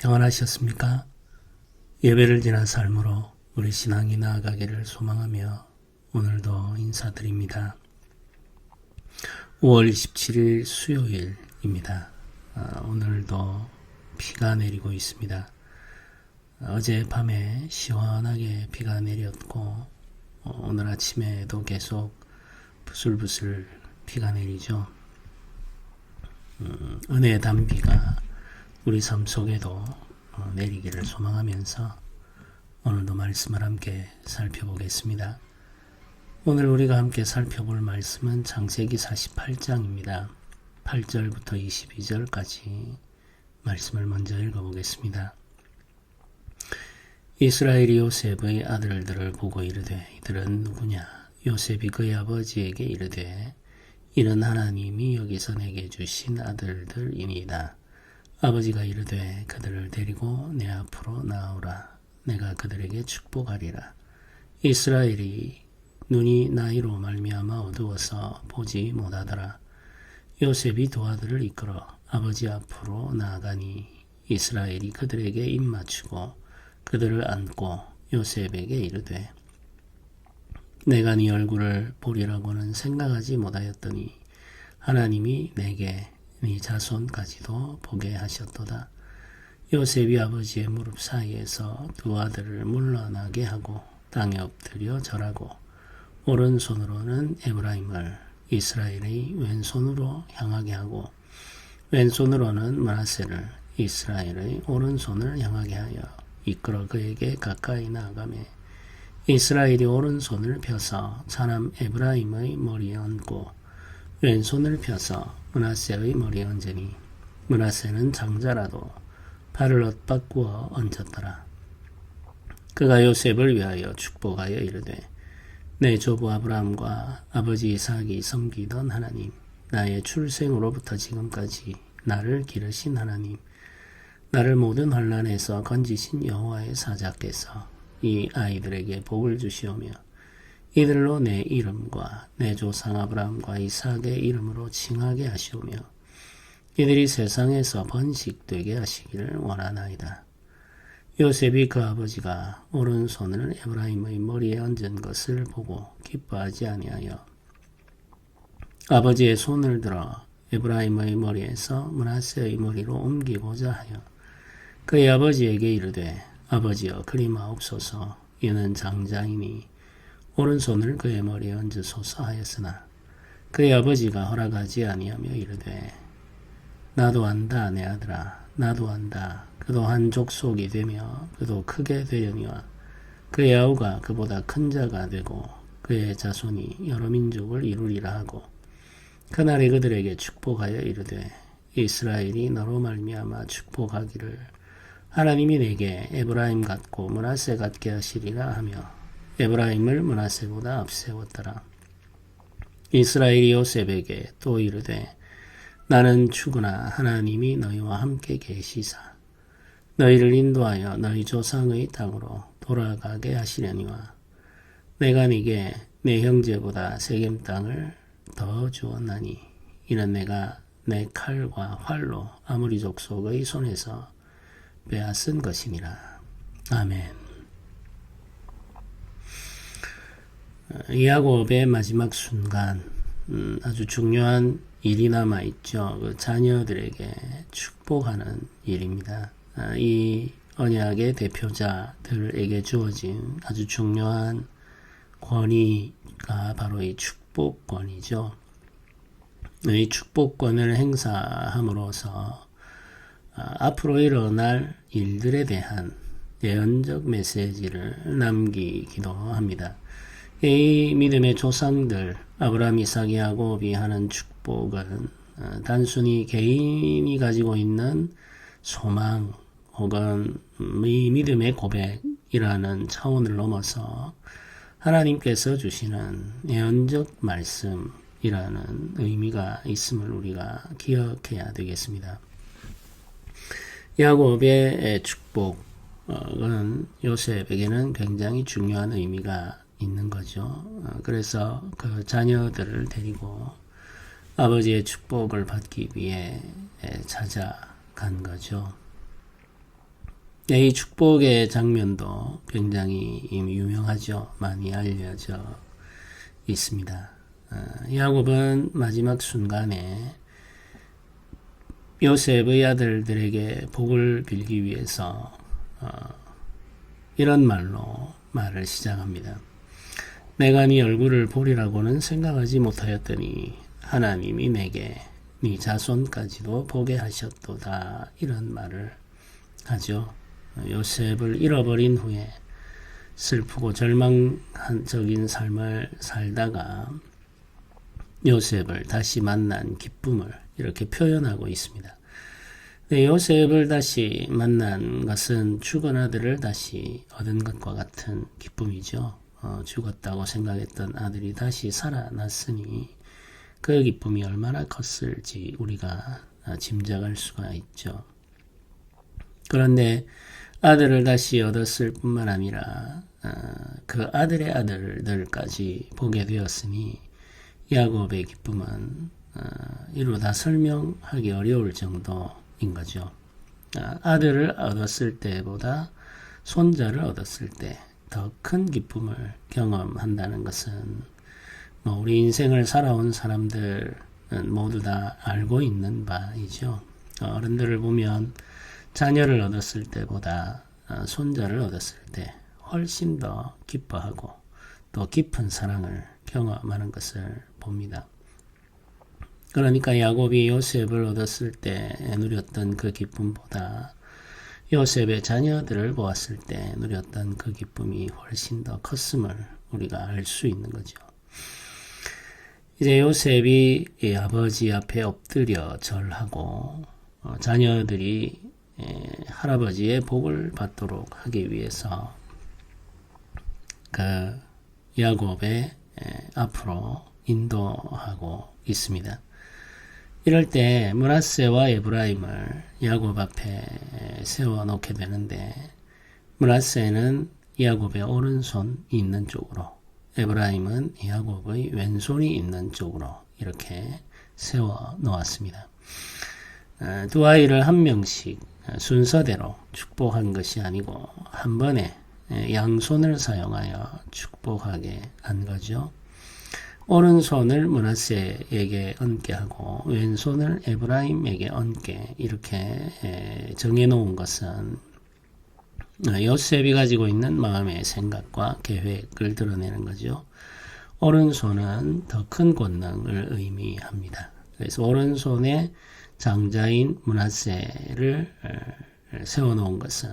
평안하셨습니까? 예배를 지난 삶으로 우리 신앙이 나아가기를 소망하며 오늘도 인사드립니다. 5월 27일 수요일입니다. 오늘도 비가 내리고 있습니다. 어제 밤에 시원하게 비가 내렸고 오늘 아침에도 계속 부슬부슬 비가 내리죠. 은혜의 단비가 우리 삶 속에도 내리기를 소망하면서 오늘도 말씀을 함께 살펴보겠습니다. 오늘 우리가 함께 살펴볼 말씀은 창세기 48장입니다. 8절부터 22절까지 말씀을 먼저 읽어보겠습니다. 이스라엘이 요셉의 아들들을 보고 이르되 이들은 누구냐? 요셉이 그의 아버지에게 이르되 이는 하나님이 여기서 내게 주신 아들들이니이다. 아버지가 이르되 그들을 데리고 내 앞으로 나오라. 내가 그들에게 축복하리라. 이스라엘이 눈이 나이로 말미암아 어두워서 보지 못하더라. 요셉이 두 아들을 이끌어 아버지 앞으로 나아가니 이스라엘이 그들에게 입맞추고 그들을 안고 요셉에게 이르되 내가 네 얼굴을 보리라고는 생각하지 못하였더니 하나님이 내게 네 자손까지도 보게 하셨도다. 요셉이 아버지의 무릎 사이에서 두 아들을 물러나게 하고 땅에 엎드려 절하고 오른손으로는 에브라임을 이스라엘의 왼손으로 향하게 하고 왼손으로는 므낫세를 이스라엘의 오른손을 향하게 하여 이끌어 그에게 가까이 나아가매 이스라엘이 오른손을 펴서 차남 에브라임의 머리에 얹고 왼손을 펴서 므낫세의 머리에 얹으니 므낫세는 장자라도 발을 엇바꾸어 얹었더라. 그가 요셉을 위하여 축복하여 이르되 내 조부 아브라함과 아버지 이삭이 섬기던 하나님, 나의 출생으로부터 지금까지 나를 기르신 하나님, 나를 모든 환난에서 건지신 여호와의 사자께서 이 아이들에게 복을 주시오며 이들로 내 이름과 내 조상 아브라함과 이삭의 이름으로 칭하게 하시오며 이들이 세상에서 번식되게 하시기를 원하나이다. 요셉이 그 아버지가 오른손을 에브라임의 머리에 얹은 것을 보고 기뻐하지 아니하여 아버지의 손을 들어 에브라임의 머리에서 므낫세의 머리로 옮기고자 하여 그의 아버지에게 이르되 아버지여 그리마옵소서. 이는 장자이니 오른손을 그의 머리에 얹으소서 하였으나 그의 아버지가 허락하지 아니하며 이르되 나도 안다 내 아들아 나도 안다. 그도 한 족속이 되며 그도 크게 되려니와 그의 아우가 그보다 큰 자가 되고 그의 자손이 여러 민족을 이루리라 하고 그날에 그들에게 축복하여 이르되 이스라엘이 너로 말미암아 축복하기를 하나님이 내게 에브라임 같고 므낫세 같게 하시리라 하며 에브라임을 므낫세보다 앞세웠더라. 이스라엘이 요셉에게 또 이르되 나는 추구나 하나님이 너희와 함께 계시사 너희를 인도하여 너희 조상의 땅으로 돌아가게 하시려니와 내가 네게 내 형제보다 세겜 땅을 더 주었나니 이는 내가 내 칼과 활로 아모리 족속의 손에서 빼앗은 것이니라. 아멘. 야곱의 마지막 순간 아주 중요한 일이 남아있죠. 그 자녀들에게 축복하는 일입니다. 이 언약의 대표자들에게 주어진 아주 중요한 권위가 바로 이 축복권이죠. 이 축복권을 행사함으로써 앞으로 일어날 일들에 대한 예언적 메시지를 남기기도 합니다. 이 믿음의 조상들 아브라함, 이삭, 야곱이 하는 축복은 단순히 개인이 가지고 있는 소망 혹은 이 믿음의 고백이라는 차원을 넘어서 하나님께서 주시는 예언적 말씀이라는 의미가 있음을 우리가 기억해야 되겠습니다. 야곱의 축복은 요셉에게는 굉장히 중요한 의미가 있는 거죠. 그래서 그 자녀들을 데리고 아버지의 축복을 받기 위해 찾아간 거죠. 이 축복의 장면도 굉장히 유명하죠. 많이 알려져 있습니다. 야곱은 마지막 순간에 요셉의 아들들에게 복을 빌기 위해서 이런 말을 시작합니다. 내가 네 얼굴을 보리라고는 생각하지 못하였더니 하나님이 내게 네 자손까지도 보게 하셨도다. 이런 말을 하죠. 요셉을 잃어버린 후에 슬프고 절망적인 삶을 살다가 요셉을 다시 만난 기쁨을 이렇게 표현하고 있습니다. 요셉을 다시 만난 것은 죽은 아들을 다시 얻은 것과 같은 기쁨이죠. 죽었다고 생각했던 아들이 다시 살아났으니 그 기쁨이 얼마나 컸을지 우리가 짐작할 수가 있죠. 그런데 아들을 다시 얻었을 뿐만 아니라 그 아들의 아들들까지 보게 되었으니 야곱의 기쁨은 이루다 설명하기 어려울 정도인 거죠. 아들을 얻었을 때보다 손자를 얻었을 때 더 큰 기쁨을 경험한다는 것은 우리 인생을 살아온 사람들은 모두 다 알고 있는 바이죠. 어른들을 보면 자녀를 얻었을 때보다 손자를 얻었을 때 훨씬 더 기뻐하고 또 깊은 사랑을 경험하는 것을 봅니다. 그러니까 야곱이 요셉을 얻었을 때 누렸던 그 기쁨보다 요셉의 자녀들을 보았을 때 누렸던 그 기쁨이 훨씬 더 컸음을 우리가 알 수 있는 거죠. 이제 요셉이 아버지 앞에 엎드려 절하고 자녀들이 할아버지의 복을 받도록 하기 위해서 그 야곱의 앞으로 인도하고 있습니다. 이럴 때 므낫세와 에브라임을 야곱 앞에 세워놓게 되는데 므낫세는 야곱의 오른손이 있는 쪽으로 에브라임은 야곱의 왼손이 있는 쪽으로 이렇게 세워놓았습니다. 두 아이를 한 명씩 순서대로 축복한 것이 아니고 한 번에 양손을 사용하여 축복하게 한 거죠. 오른손을 므낫세에게 얹게 하고 왼손을 에브라임에게 얹게 이렇게 정해놓은 것은 요셉이 가지고 있는 마음의 생각과 계획을 드러내는 거죠. 오른손은 더 큰 권능을 의미합니다. 그래서 오른손에 장자인 므낫세를 세워놓은 것은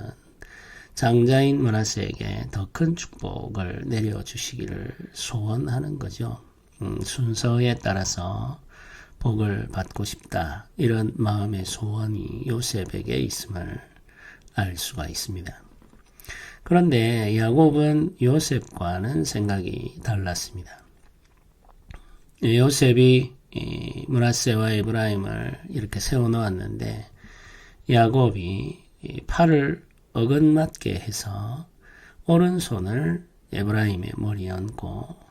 장자인 므낫세에게 더 큰 축복을 내려주시기를 소원하는 거죠. 순서에 따라서 복을 받고 싶다. 이런 마음의 소원이 요셉에게 있음을 알 수가 있습니다. 그런데 야곱은 요셉과는 생각이 달랐습니다. 요셉이 므낫세와 에브라임을 이렇게 세워놓았는데 야곱이 팔을 어긋맞게 해서 오른손을 에브라임의 머리에 얹고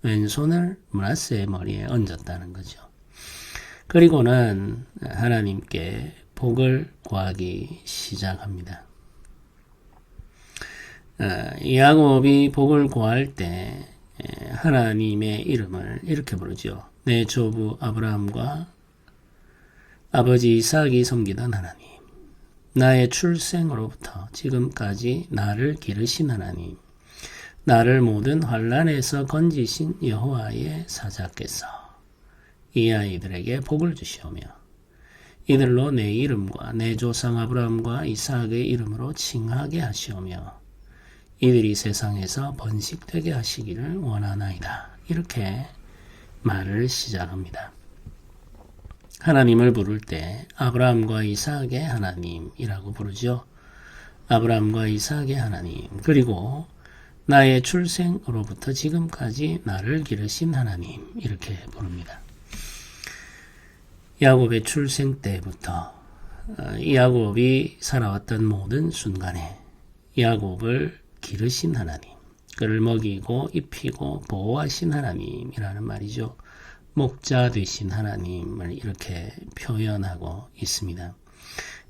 왼손을 므낫세의 머리에 얹었다는 거죠. 그리고는 하나님께 복을 구하기 시작합니다. 야곱이 복을 구할 때 하나님의 이름을 이렇게 부르죠. 내 조부 아브라함과 아버지 이삭이 섬기던 하나님, 나의 출생으로부터 지금까지 나를 기르신 하나님, 나를 모든 환난에서 건지신 여호와의 사자께서 이 아이들에게 복을 주시오며 이들로 내 이름과 내 조상 아브라함과 이삭의 이름으로 칭하게 하시오며 이들이 세상에서 번식되게 하시기를 원하나이다. 이렇게 말을 시작합니다. 하나님을 부를 때 아브라함과 이삭의 하나님이라고 부르죠. 아브라함과 이삭의 하나님, 그리고 나의 출생으로부터 지금까지 나를 기르신 하나님, 이렇게 부릅니다. 야곱의 출생 때부터 야곱이 살아왔던 모든 순간에 야곱을 기르신 하나님, 그를 먹이고 입히고 보호하신 하나님이라는 말이죠. 목자 되신 하나님을 이렇게 표현하고 있습니다.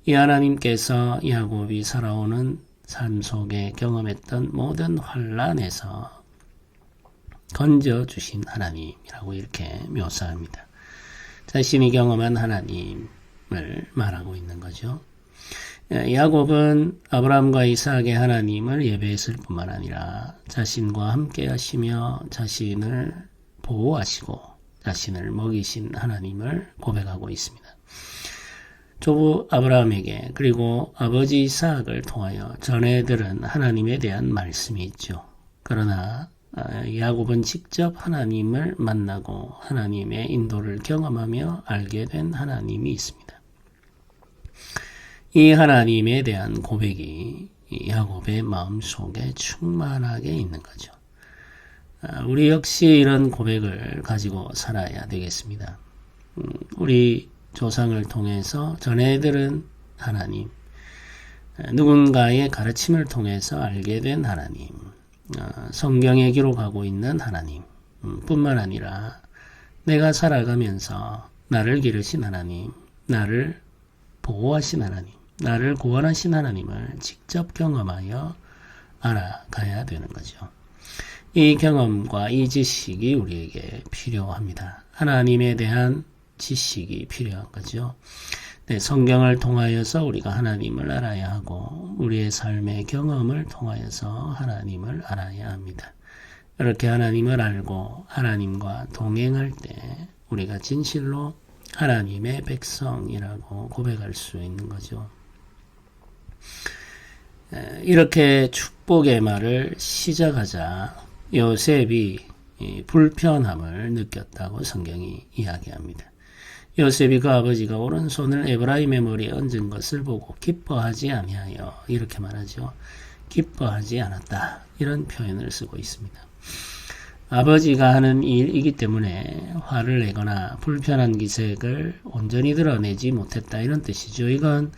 이 하나님께서 야곱이 살아오는 삶 속에 경험했던 모든 환란에서 건져주신 하나님이라고 이렇게 묘사합니다. 자신이 경험한 하나님을 말하고 있는 거죠. 야곱은 아브라함과 이삭의 하나님을 예배했을 뿐만 아니라 자신과 함께 하시며 자신을 보호하시고 자신을 먹이신 하나님을 고백하고 있습니다. 조부 아브라함에게 그리고 아버지 이삭을 통하여 전해들은 하나님에 대한 말씀이 있죠. 그러나 야곱은 직접 하나님을 만나고 하나님의 인도를 경험하며 알게 된 하나님이 있습니다. 이 하나님에 대한 고백이 야곱의 마음속에 충만하게 있는 거죠. 우리 역시 이런 고백을 가지고 살아야 되겠습니다. 우리 조상을 통해서 전해들은 하나님, 누군가의 가르침을 통해서 알게 된 하나님, 성경에 기록하고 있는 하나님 뿐만 아니라 내가 살아가면서 나를 기르신 하나님, 나를 보호하신 하나님, 나를 구원하신 하나님을 직접 경험하여 알아가야 되는 거죠. 이 경험과 이 지식이 우리에게 필요합니다. 하나님에 대한 지식이 필요한 거죠. 네, 성경을 통하여서 우리가 하나님을 알아야 하고 우리의 삶의 경험을 통하여서 하나님을 알아야 합니다. 이렇게 하나님을 알고 하나님과 동행할 때 우리가 진실로 하나님의 백성이라고 고백할 수 있는 거죠. 이렇게 축복의 말을 시작하자 요셉이 불편함을 느꼈다고 성경이 이야기합니다. 요셉이 그 아버지가 오른손을 에브라임의 머리에 얹은 것을 보고 기뻐하지 아니하여 이렇게 말하죠. 기뻐하지 않았다. 이런 표현을 쓰고 있습니다. 아버지가 하는 일이기 때문에 화를 내거나 불편한 기색을 온전히 드러내지 못했다. 이런 뜻이죠. 이건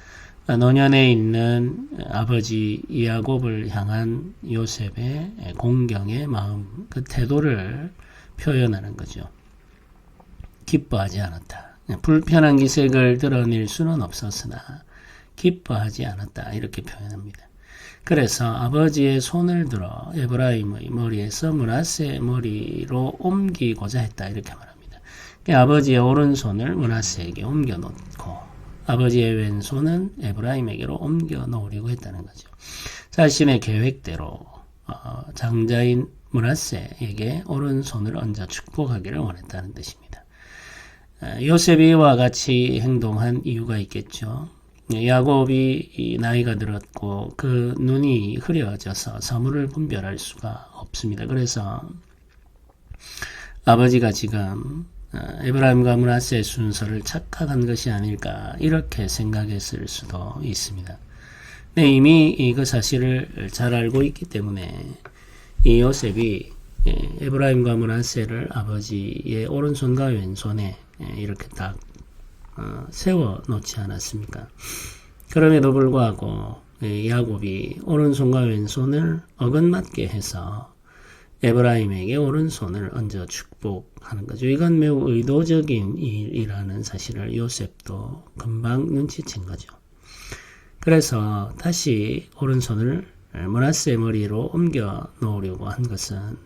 노년에 있는 아버지 야곱을 향한 요셉의 공경의 마음, 그 태도를 표현하는 거죠. 기뻐하지 않았다. 불편한 기색을 드러낼 수는 없었으나 기뻐하지 않았다. 이렇게 표현합니다. 그래서 아버지의 손을 들어 에브라임의 머리에서 므낫세의 머리로 옮기고자 했다. 이렇게 말합니다. 아버지의 오른손을 므낫세에게 옮겨놓고 아버지의 왼손은 에브라임에게로 옮겨 놓으려고 했다는 거죠. 자신의 계획대로 장자인 므낫세에게 오른손을 얹어 축복하기를 원했다는 뜻입니다. 요셉이 이와 같이 행동한 이유가 있겠죠. 야곱이 나이가 들었고 그 눈이 흐려져서 서물을 분별할 수가 없습니다. 그래서 아버지가 지금 에브라임과 므낫세의 순서를 착각한 것이 아닐까 이렇게 생각했을 수도 있습니다. 네, 이미 그 사실을 잘 알고 있기 때문에 이 요셉이 에브라임과 므낫세를 아버지의 오른손과 왼손에 이렇게 딱 세워 놓지 않았습니까? 그럼에도 불구하고 야곱이 오른손과 왼손을 어긋맞게 해서 에브라임에게 오른손을 얹어 축복하는 거죠. 이건 매우 의도적인 일이라는 사실을 요셉도 금방 눈치챈 거죠. 그래서 다시 오른손을 므낫세의 머리로 옮겨 놓으려고 한 것은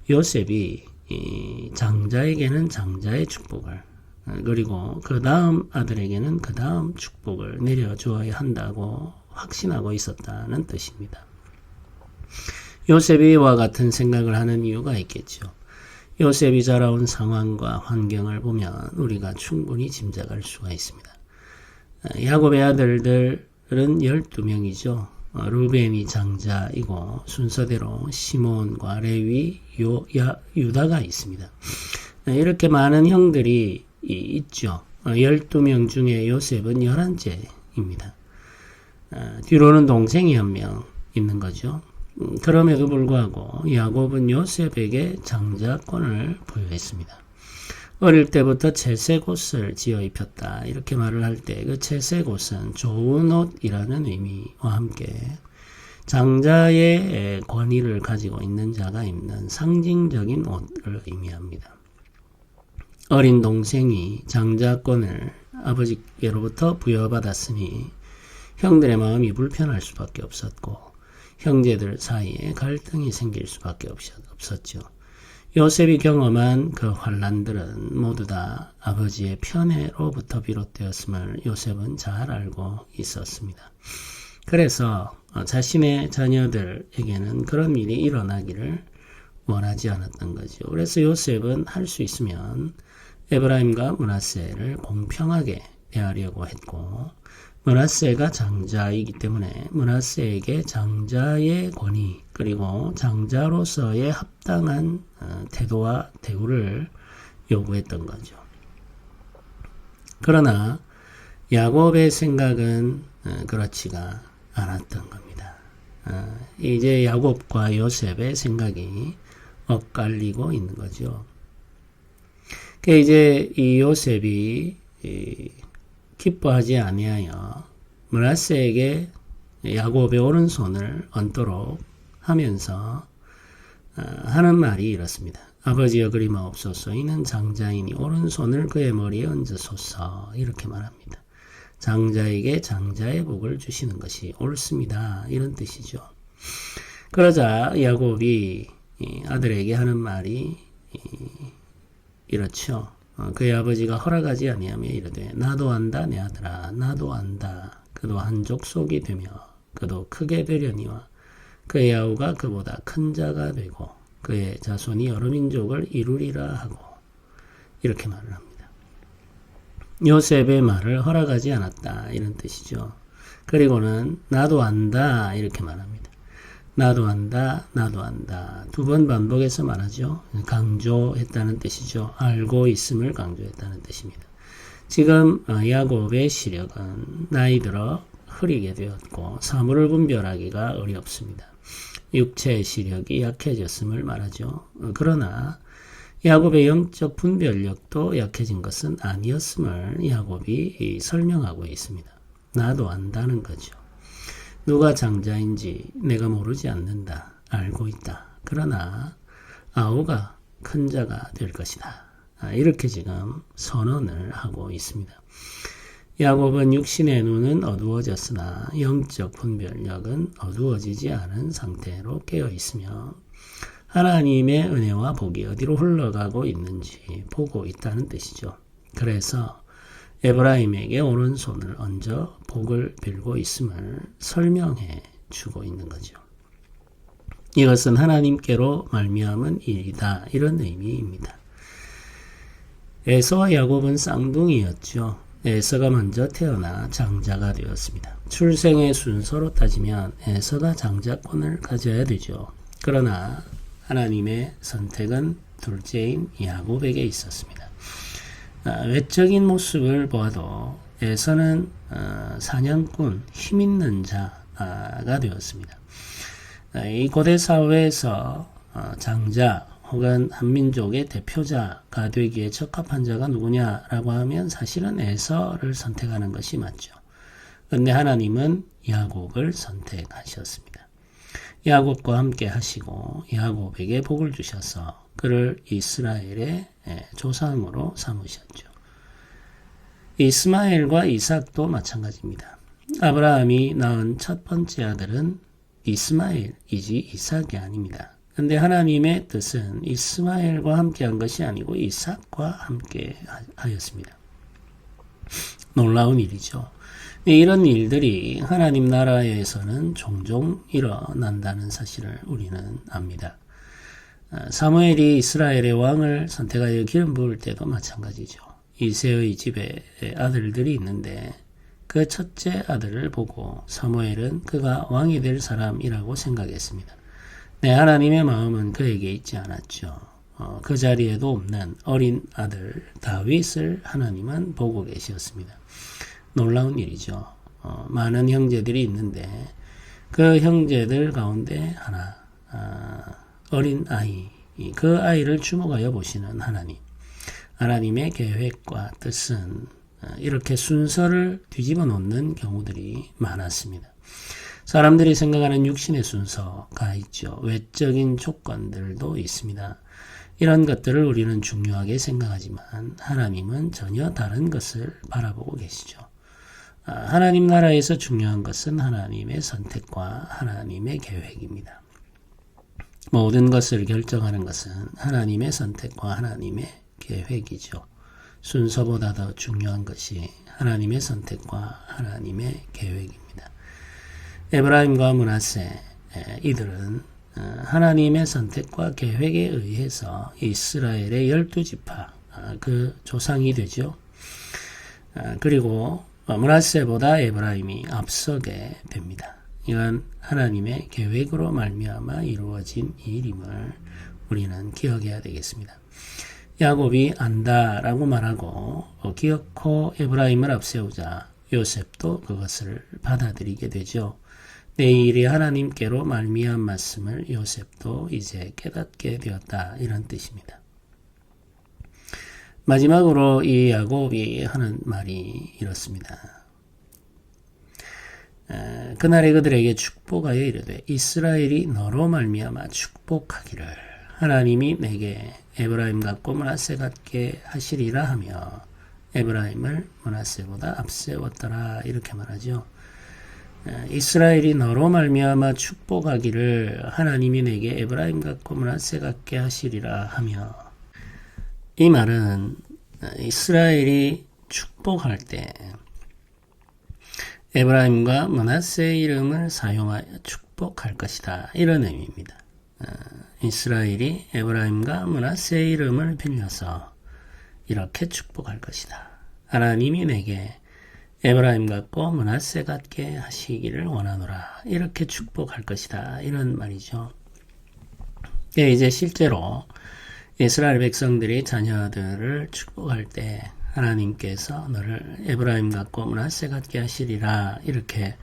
요셉이 장자에게는 장자의 축복을 그리고 그 다음 아들에게는 그 다음 축복을 내려주어야 한다고 확신하고 있었다는 뜻입니다. 요셉이 이와 같은 생각을 하는 이유가 있겠죠. 요셉이 자라온 상황과 환경을 보면 우리가 충분히 짐작할 수가 있습니다. 야곱의 아들들은 12명이죠. 루벤이 장자이고 순서대로 시몬과 레위, 유다가 있습니다. 이렇게 많은 형들이 있죠. 12명 중에 요셉은 11째입니다. 뒤로는 동생이 한 명 있는 거죠. 그럼에도 불구하고 야곱은 요셉에게 장자권을 부여했습니다. 어릴 때부터 채색 옷을 지어 입혔다. 이렇게 말을 할 때 그 채색 옷은 좋은 옷이라는 의미와 함께 장자의 권위를 가지고 있는 자가 입는 상징적인 옷을 의미합니다. 어린 동생이 장자권을 아버지께로부터 부여받았으니 형들의 마음이 불편할 수밖에 없었고 형제들 사이에 갈등이 생길 수밖에 없었죠. 요셉이 경험한 그 환난들은 모두 다 아버지의 편애로부터 비롯되었음을 요셉은 잘 알고 있었습니다. 그래서 자신의 자녀들에게는 그런 일이 일어나기를 원하지 않았던 거죠. 그래서 요셉은 할 수 있으면 에브라임과 므낫세를 공평하게 대하려고 했고 므낫세가 장자이기 때문에 므낫세에게 장자의 권위 그리고 장자로서의 합당한 태도와 대우를 요구했던 거죠. 그러나 야곱의 생각은 그렇지가 않았던 겁니다. 이제 야곱과 요셉의 생각이 엇갈리고 있는 거죠. 이제 이 요셉이 기뻐하지 아니하여 므낫세에게 야곱의 오른손을 얹도록 하면서 하는 말이 이렇습니다. 아버지여 그리마옵소서 이는 장자이니 오른손을 그의 머리에 얹으소서 이렇게 말합니다. 장자에게 장자의 복을 주시는 것이 옳습니다. 이런 뜻이죠. 그러자 야곱이 아들에게 하는 말이 이렇죠. 그의 아버지가 허락하지 아니하며 이르되 나도 안다 내 아들아 나도 안다. 그도 한 족속이 되며 그도 크게 되려니와 그의 아우가 그보다 큰 자가 되고 그의 자손이 여러 민족을 이루리라 하고 이렇게 말을 합니다. 요셉의 말을 허락하지 않았다 이런 뜻이죠. 그리고는 나도 안다 이렇게 말합니다. 나도 안다 나도 안다 두 번 반복해서 말하죠. 강조했다는 뜻이죠. 알고 있음을 강조했다는 뜻입니다. 지금 야곱의 시력은 나이 들어 흐리게 되었고 사물을 분별하기가 어렵습니다. 육체의 시력이 약해졌음을 말하죠. 그러나 야곱의 영적 분별력도 약해진 것은 아니었음을 야곱이 설명하고 있습니다. 나도 안다는 거죠. 누가 장자인지 내가 모르지 않는다. 알고 있다. 그러나 아우가 큰 자가 될 것이다. 이렇게 지금 선언을 하고 있습니다. 야곱은 육신의 눈은 어두워졌으나 영적 분별력은 어두워지지 않은 상태로 깨어 있으며 하나님의 은혜와 복이 어디로 흘러가고 있는지 보고 있다는 뜻이죠. 그래서 에브라임에게 오른손을 얹어 복을 빌고 있음을 설명해 주고 있는 거죠. 이것은 하나님께로 말미암은 일이다. 이런 의미입니다. 에서와 야곱은 쌍둥이였죠. 에서가 먼저 태어나 장자가 되었습니다. 출생의 순서로 따지면 에서가 장자권을 가져야 되죠. 그러나 하나님의 선택은 둘째인 야곱에게 있었습니다. 외적인 모습을 보아도 에서는 사냥꾼, 힘있는 자가 되었습니다. 이 고대 사회에서 장자 혹은 한민족의 대표자가 되기에 적합한 자가 누구냐라고 하면 사실은 에서를 선택하는 것이 맞죠. 그런데 하나님은 야곱을 선택하셨습니다. 야곱과 함께 하시고 야곱에게 복을 주셔서 그를 이스라엘의 조상으로 삼으셨죠. 이스마엘과 이삭도 마찬가지입니다. 아브라함이 낳은 첫 번째 아들은 이스마엘이지 이삭이 아닙니다. 그런데 하나님의 뜻은 이스마엘과 함께 한 것이 아니고 이삭과 함께 하였습니다. 놀라운 일이죠. 이런 일들이 하나님 나라에서는 종종 일어난다는 사실을 우리는 압니다. 사무엘이 이스라엘의 왕을 선택하여 기름 부을 때도 마찬가지죠. 이새의 집에 아들들이 있는데 그 첫째 아들을 보고 사무엘은 그가 왕이 될 사람이라고 생각했습니다. 네, 하나님의 마음은 그에게 있지 않았죠. 그 자리에도 없는 어린 아들 다윗을 하나님은 보고 계셨습니다. 놀라운 일이죠. 많은 형제들이 있는데 그 형제들 가운데 하나 어린 아이 그 아이를 주목하여 보시는 하나님. 하나님의 계획과 뜻은 이렇게 순서를 뒤집어 놓는 경우들이 많았습니다. 사람들이 생각하는 육신의 순서가 있죠. 외적인 조건들도 있습니다. 이런 것들을 우리는 중요하게 생각하지만 하나님은 전혀 다른 것을 바라보고 계시죠. 하나님 나라에서 중요한 것은 하나님의 선택과 하나님의 계획입니다. 모든 것을 결정하는 것은 하나님의 선택과 하나님의 계획이죠. 순서보다 더 중요한 것이 하나님의 선택과 하나님의 계획입니다. 에브라임과 므낫세 이들은 하나님의 선택과 계획에 의해서 이스라엘의 12지파 그 조상이 되죠. 그리고 므낫세보다 에브라임이 앞서게 됩니다. 이건 하나님의 계획으로 말미암아 이루어진 일임을 우리는 기억해야 되겠습니다. 야곱이 안다라고 말하고 기어코 에브라임을 앞세우자 요셉도 그것을 받아들이게 되죠. 내 일이 하나님께로 말미암았음을 요셉도 이제 깨닫게 되었다, 이런 뜻입니다. 마지막으로 이 야곱이 하는 말이 이렇습니다. 그날에 그들에게 축복하여 이르되 이스라엘이 너로 말미암아 축복하기를 하나님이 내게 에브라임 같고 므낫세 같게 하시리라 하며 에브라임을 므낫세보다 앞세웠더라, 이렇게 말하죠. 이스라엘이 너로 말미암아 축복하기를 하나님이 내게 에브라임 같고 므낫세 같게 하시리라 하며, 이 말은 이스라엘이 축복할 때 에브라임과 므낫세의 이름을 사용하여 축복할 것이다, 이런 의미입니다. 이스라엘이 에브라임과 므낫세의 이름을 빌려서 이렇게 축복할 것이다. 하나님이 내게 에브라임 같고 므낫세 같게 하시기를 원하노라, 이렇게 축복할 것이다, 이런 말이죠. 이제 실제로 이스라엘 백성들이 자녀들을 축복할 때 하나님께서 너를 에브라임 같고 므낫세 같게 하시리라, 이렇게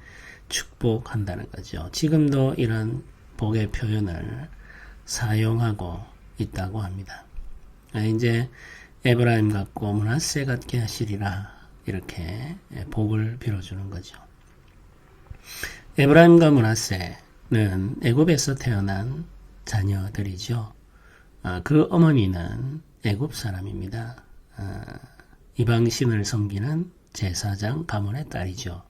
축복한다는 거죠. 지금도 이런 복의 표현을 사용하고 있다고 합니다. 이제 에브라임 같고 므낫세 같게 하시리라, 이렇게 복을 빌어주는 거죠. 에브라임과 므낫세는 애굽에서 태어난 자녀들이죠. 그 어머니는 애굽 사람입니다. 이방신을 섬기는 제사장 가문의 딸이죠.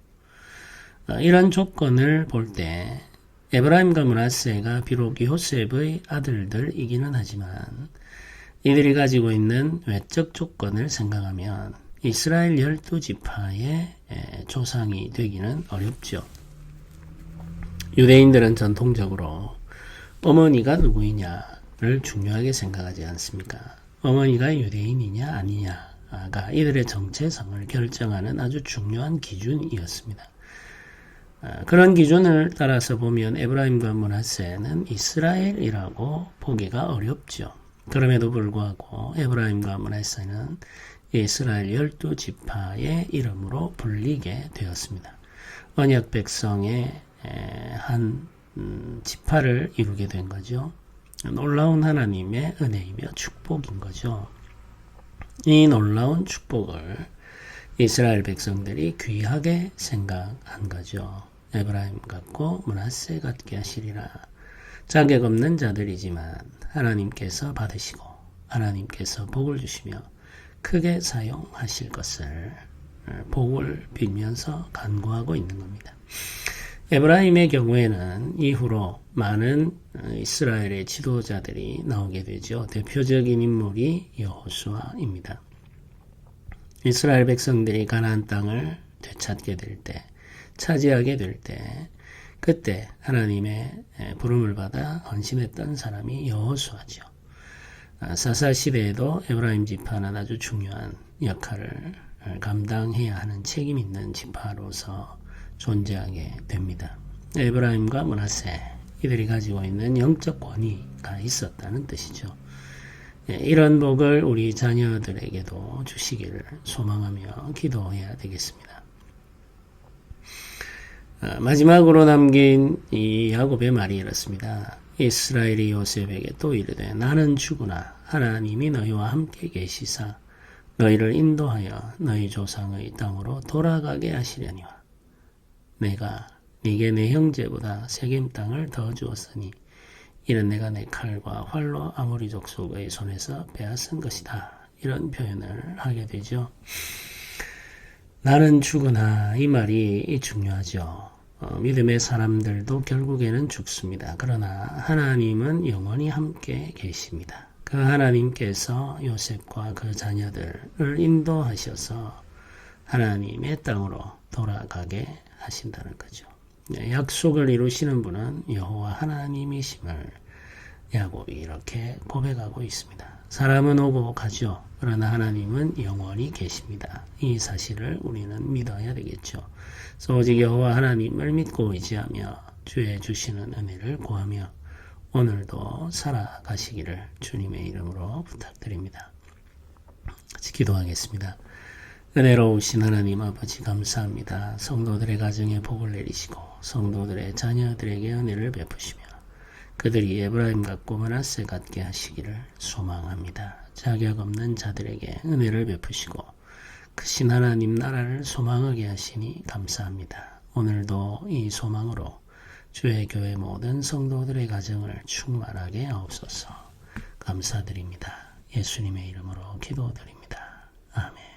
이런 조건을 볼 때 에브라임과 므낫세가 비록 요셉의 아들들이기는 하지만 이들이 가지고 있는 외적 조건을 생각하면 이스라엘 12지파의 조상이 되기는 어렵죠. 유대인들은 전통적으로 어머니가 누구이냐를 중요하게 생각하지 않습니까? 어머니가 유대인이냐 아니냐가 이들의 정체성을 결정하는 아주 중요한 기준이었습니다. 그런 기준을 따라서 보면 에브라임과 므낫세는 이스라엘이라고 보기가 어렵죠. 그럼에도 불구하고 에브라임과 므낫세는 이스라엘 12지파의 이름으로 불리게 되었습니다. 언약 백성의 한 지파를 이루게 된 거죠. 놀라운 하나님의 은혜이며 축복인 거죠. 이 놀라운 축복을 이스라엘 백성들이 귀하게 생각한 거죠. 에브라임 같고 므낫세 같게 하시리라. 자격 없는 자들이지만 하나님께서 받으시고 하나님께서 복을 주시며 크게 사용하실 것을 복을 빌면서 간구하고 있는 겁니다. 에브라임의 경우에는 이후로 많은 이스라엘의 지도자들이 나오게 되죠. 대표적인 인물이 여호수아입니다. 이스라엘 백성들이 가나안 땅을 되찾게 될 때, 차지하게 될 때, 그때 하나님의 부름을 받아 헌신했던 사람이 여호수아죠. 사사 시대에도 에브라임 지파는 아주 중요한 역할을 감당해야 하는 책임 있는 지파로서 존재하게 됩니다. 에브라임과 므낫세, 이들이 가지고 있는 영적 권위가 있었다는 뜻이죠. 이런 복을 우리 자녀들에게도 주시기를 소망하며 기도해야 되겠습니다. 마지막으로 남긴 이 야곱의 말이 이렇습니다. 이스라엘이 요셉에게 또 이르되 나는 주구나 하나님이 너희와 함께 계시사 너희를 인도하여 너희 조상의 땅으로 돌아가게 하시려니와 내가 네게 내 형제보다 세겜 땅을 더 주었으니 이는 내가 내 칼과 활로 아모리 족속의 손에서 빼앗은 것이다. 이런 표현을 하게 되죠. 나는 죽으나 이 말이 중요하죠. 믿음의 사람들도 결국에는 죽습니다. 그러나 하나님은 영원히 함께 계십니다. 그 하나님께서 요셉과 그 자녀들을 인도하셔서 하나님의 땅으로 돌아가게 하신다는 거죠. 약속을 이루시는 분은 여호와 하나님이심을 야곱이 이렇게 고백하고 있습니다. 사람은 오고 가죠. 그러나 하나님은 영원히 계십니다. 이 사실을 우리는 믿어야 되겠죠. 그래서 오직 여호와 하나님을 믿고 의지하며 주의 주시는 은혜를 구하며 오늘도 살아가시기를 주님의 이름으로 부탁드립니다. 같이 기도하겠습니다. 은혜로우신 하나님 아버지 감사합니다. 성도들의 가정에 복을 내리시고 성도들의 자녀들에게 은혜를 베푸시며 그들이 에브라임 같고 므낫세 같게 하시기를 소망합니다. 자격 없는 자들에게 은혜를 베푸시고 크신 하나님 나라를 소망하게 하시니 감사합니다. 오늘도 이 소망으로 주의 교회 모든 성도들의 가정을 충만하게 하옵소서. 감사드립니다. 예수님의 이름으로 기도드립니다. 아멘.